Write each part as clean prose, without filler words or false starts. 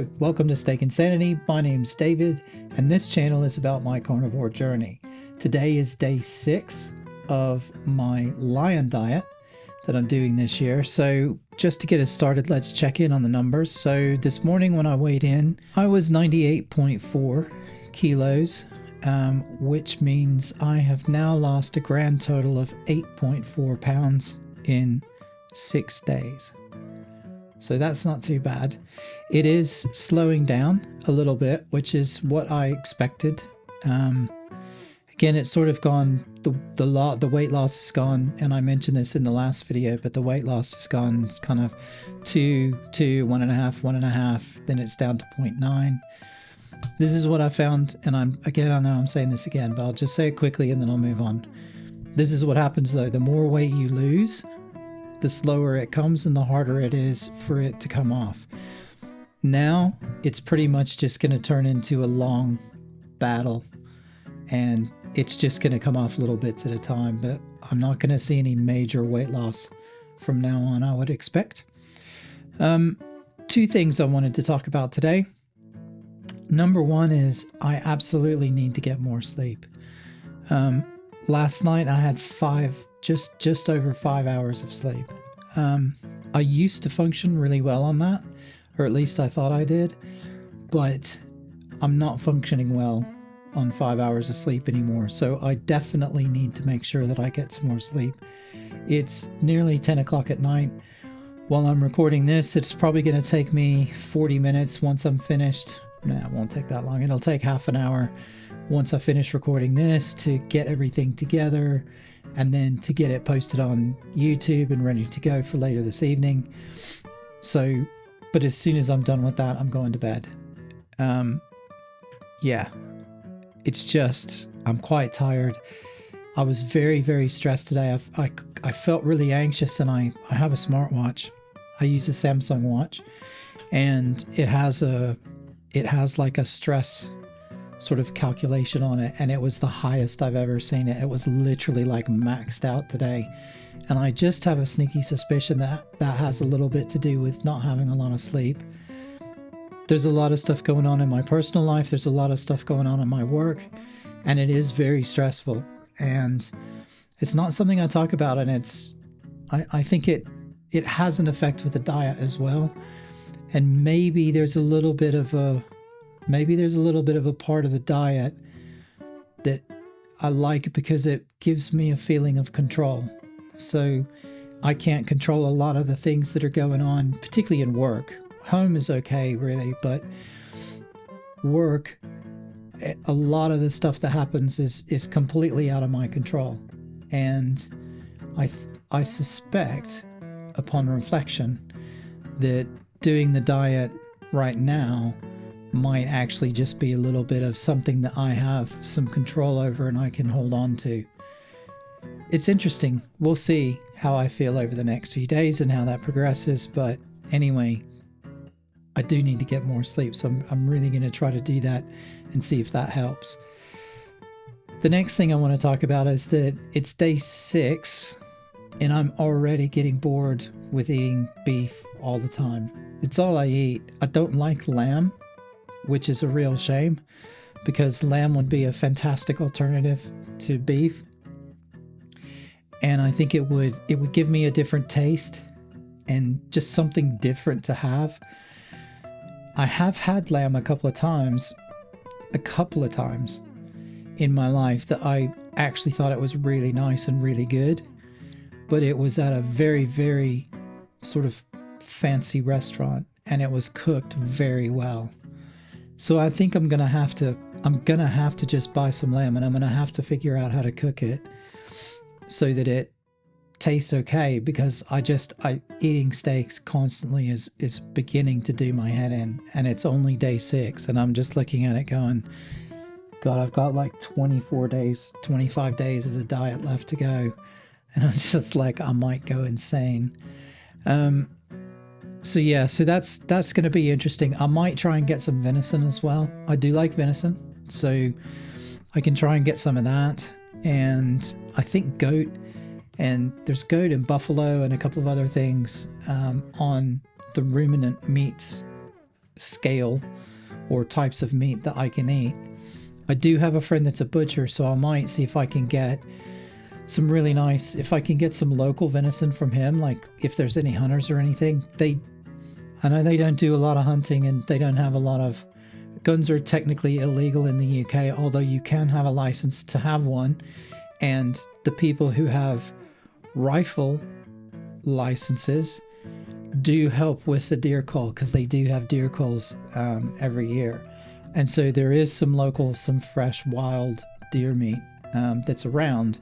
Hello, welcome to Steak Insanity. My name's David, and this channel is about my carnivore journey. Today is day 6 of my lion diet that I'm doing this year. So just to get us started, let's check in on the numbers. So this morning when I weighed in, I was 98.4 kilos, which means I have now lost a grand total of 8.4 pounds in 6 days. So that's not too bad. It is slowing down a little bit, which is what I expected. Again, it's sort of gone, the weight loss is gone, and I mentioned this in the last video, but the weight loss has gone kind of 2, 1.5, then it's down to 0.9. This is what I found, and I know I'm saying this again, but I'll just say it quickly and then I'll move on. This is what happens though. The more weight you lose, the slower it comes and the harder it is for it to come off. Now it's pretty much just going to turn into a long battle, and it's just going to come off little bits at a time, but I'm not going to see any major weight loss from now on, I would expect. 2 things I wanted to talk about today. Number 1 is I absolutely need to get more sleep. Last night I had just over 5 hours of sleep. I used to function really well on that, or at least I thought I did, but I'm not functioning well on 5 hours of sleep anymore. So I definitely need to make sure that I get some more sleep. It's nearly 10 o'clock at night. While I'm recording this, it's probably going to take me 40 minutes once I'm finished. Nah, it won't take that long. It'll take half an hour once I finish recording this to get everything together and then to get it posted on YouTube and ready to go for later this evening. So, but as soon as I'm done with that, I'm going to bed. Yeah, it's just, I'm quite tired. I was very, very stressed today. I felt really anxious, and I have a smartwatch. I use a Samsung watch, and it has like a stress sort of calculation on it, and it was the highest I've ever seen it. It was literally like maxed out today, and I just have a sneaky suspicion that has a little bit to do with not having a lot of sleep. There's a lot of stuff going on in my personal life, there's a lot of stuff going on in my work, and it is very stressful, and it's not something I talk about, and I think it has an effect with the diet as well. And maybe there's a little bit of a part of the diet that I like because it gives me a feeling of control. So I can't control a lot of the things that are going on, particularly in work. Home is okay, really, but work, a lot of the stuff that happens is completely out of my control. And I suspect, upon reflection, that doing the diet right now might actually just be a little bit of something that I have some control over and I can hold on to. It's interesting. We'll see how I feel over the next few days and how that progresses. But anyway, I do need to get more sleep. So I'm really going to try to do that and see if that helps. The next thing I want to talk about is that it's day 6 and I'm already getting bored with eating beef all the time. It's all I eat. I don't like lamb, which is a real shame because lamb would be a fantastic alternative to beef. And I think it would give me a different taste and just something different to have. I have had lamb a couple of times in my life that I actually thought it was really nice and really good, but it was at a very, very sort of fancy restaurant and it was cooked very well. So I think I'm gonna have to just buy some lamb, and I'm gonna have to figure out how to cook it so that it tastes okay, because eating steaks constantly is beginning to do my head in, and it's only day 6 and I'm just looking at it going, God, I've got like 25 days of the diet left to go, and I'm just like, I might go insane. So that's going to be interesting. I might try and get some venison as well. I do like venison, so I can try and get some of that. And I think goat, and there's goat and buffalo and a couple of other things on the ruminant meats scale or types of meat that I can eat. I do have a friend that's a butcher, so I might see if I can get some really nice, if I can get some local venison from him, like if there's any hunters or anything. I know they don't do a lot of hunting, and they don't have a lot of guns. Are technically illegal in the UK, although you can have a license to have one. And the people who have rifle licenses do help with the deer cull, because they do have deer culls every year. And so there is some local, some fresh wild deer meat that's around,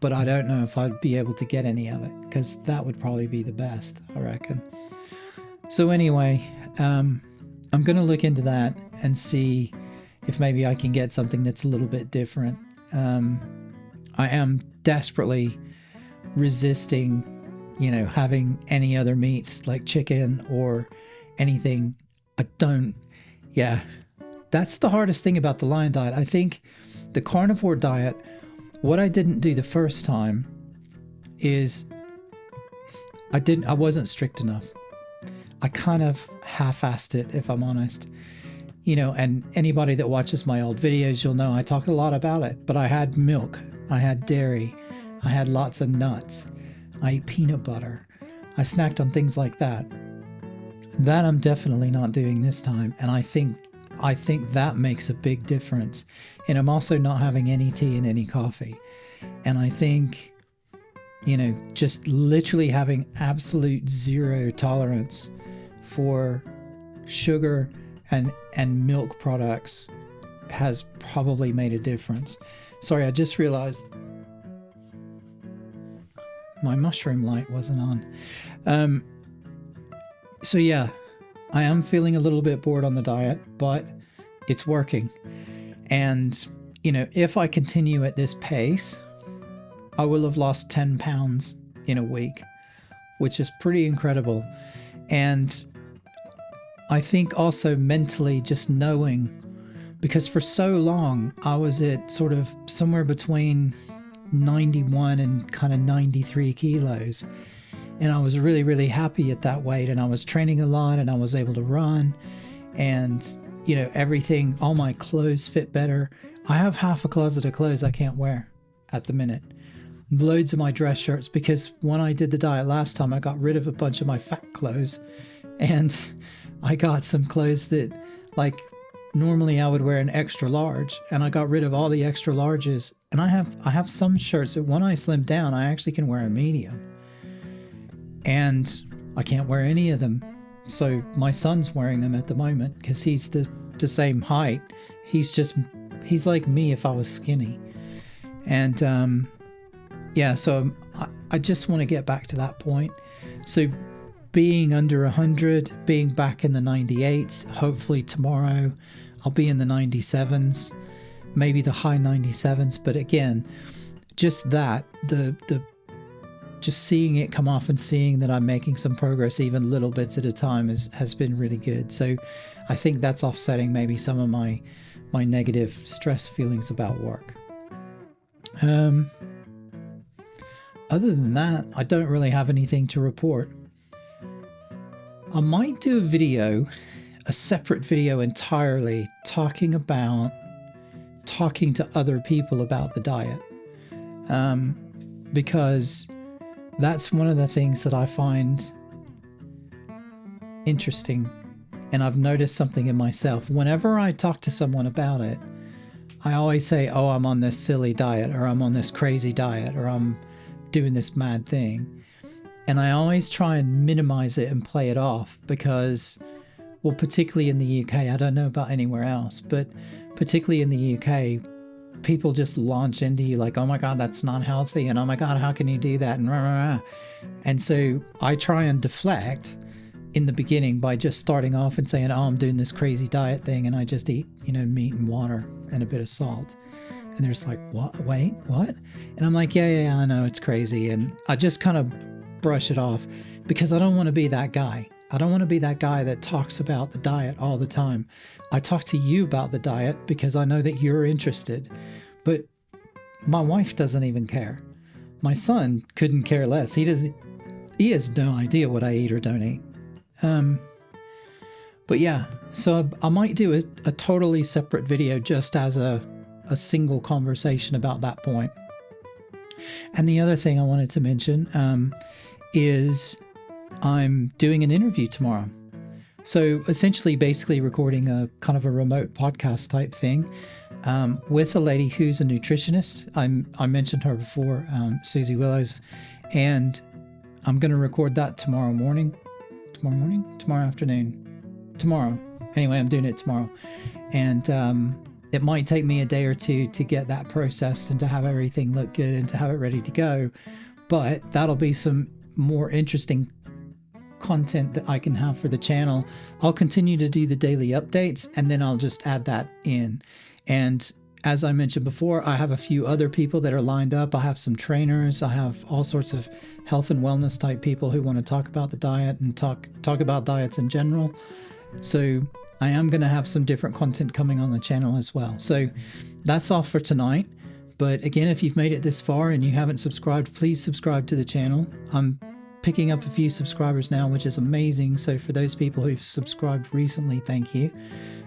but I don't know if I'd be able to get any of it, because that would probably be the best, I reckon. So anyway, I'm going to look into that and see if maybe I can get something that's a little bit different. I am desperately resisting, having any other meats like chicken or anything. That's the hardest thing about the lion diet. I think the carnivore diet, what I didn't do the first time is I wasn't strict enough. I kind of half-assed it, if I'm honest. And anybody that watches my old videos, you'll know I talk a lot about it. But I had milk, I had dairy, I had lots of nuts, I ate peanut butter, I snacked on things like that. That I'm definitely not doing this time, and I think that makes a big difference. And I'm also not having any tea and any coffee. And I think, just literally having absolute zero tolerance for sugar and milk products has probably made a difference. Sorry, I just realized my mushroom light wasn't on. So yeah, I am feeling a little bit bored on the diet, but it's working. And, if I continue at this pace, I will have lost 10 pounds in a week, which is pretty incredible. And I think also mentally just knowing, because for so long I was at sort of somewhere between 91 and kind of 93 kilos. And I was really, really happy at that weight, and I was training a lot, and I was able to run, and everything, all my clothes fit better. I have half a closet of clothes I can't wear at the minute. Loads of my dress shirts, because when I did the diet last time, I got rid of a bunch of my fat clothes, and I got some clothes that, like, normally I would wear an extra large, and I got rid of all the extra larges. And I have some shirts that when I slim down, I actually can wear a medium. And I can't wear any of them. So my son's wearing them at the moment, because he's the same height. He's like me if I was skinny. And so I just want to get back to that point. So being under 100, being back in the 98s, hopefully tomorrow I'll be in the 97s, maybe the high 97s. But again, just that, just seeing it come off and seeing that I'm making some progress, even little bits at a time, has been really good. So I think that's offsetting maybe some of my negative stress feelings about work. Other than that, I don't really have anything to report. I might do a separate video entirely, talking to other people about the diet. Because that's one of the things that I find interesting, and I've noticed something in myself. Whenever I talk to someone about it, I always say, oh, I'm on this silly diet, or I'm on this crazy diet, or I'm doing this mad thing. And I always try and minimize it and play it off, because, well, particularly in the UK, I don't know about anywhere else, but particularly in the UK, people just launch into you like, oh my God, that's not healthy. And oh my God, how can you do that? And rah, rah, rah. And so I try and deflect in the beginning by just starting off and saying, oh, I'm doing this crazy diet thing, and I just eat, meat and water and a bit of salt. And they're just like, what? Wait, what? And I'm like, yeah, I know it's crazy. And I just kind of brush it off, because I don't want to be that guy. I don't want to be that guy that talks about the diet all the time. I talk to you about the diet because I know that you're interested, but my wife doesn't even care. My son couldn't care less. He has no idea what I eat or don't eat. But But yeah, so I might do a totally separate video just as a single conversation about that point. And the other thing I wanted to mention is I'm doing an interview tomorrow. So essentially, basically recording a kind of a remote podcast type thing with a lady who's a nutritionist. I mentioned her before, Susie Willows, and I'm going to record that tomorrow afternoon, tomorrow. Anyway, I'm doing it tomorrow. And it might take me a day or two to get that processed and to have everything look good and to have it ready to go. But that'll be some more interesting content that I can have for the channel. I'll continue to do the daily updates, and then I'll just add that in. And as I mentioned before, I have a few other people that are lined up. I have some trainers. I have all sorts of health and wellness type people who want to talk about the diet and talk about diets in general. So I am going to have some different content coming on the channel as well. So that's all for tonight. But again, if you've made it this far and you haven't subscribed, please subscribe to the channel. I'm picking up a few subscribers now, which is amazing. So for those people who've subscribed recently, thank you.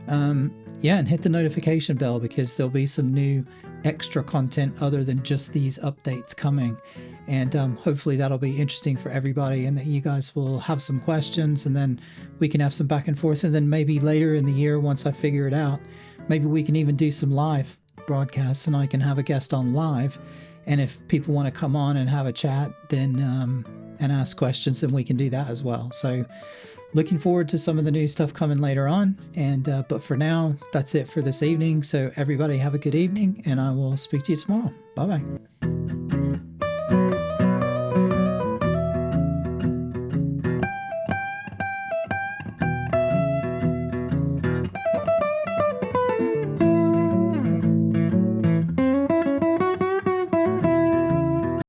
Yeah, and hit the notification bell, because there'll be some new extra content other than just these updates coming. And hopefully that'll be interesting for everybody, and that you guys will have some questions, and then we can have some back and forth. And then maybe later in the year, once I figure it out, maybe we can even do some live broadcasts, and I can have a guest on live. And if people want to come on and have a chat, then and ask questions, then we can do that as well. So looking forward to some of the new stuff coming later on. And but for now, that's it for this evening. So everybody have a good evening, and I will speak to you tomorrow. Bye-bye.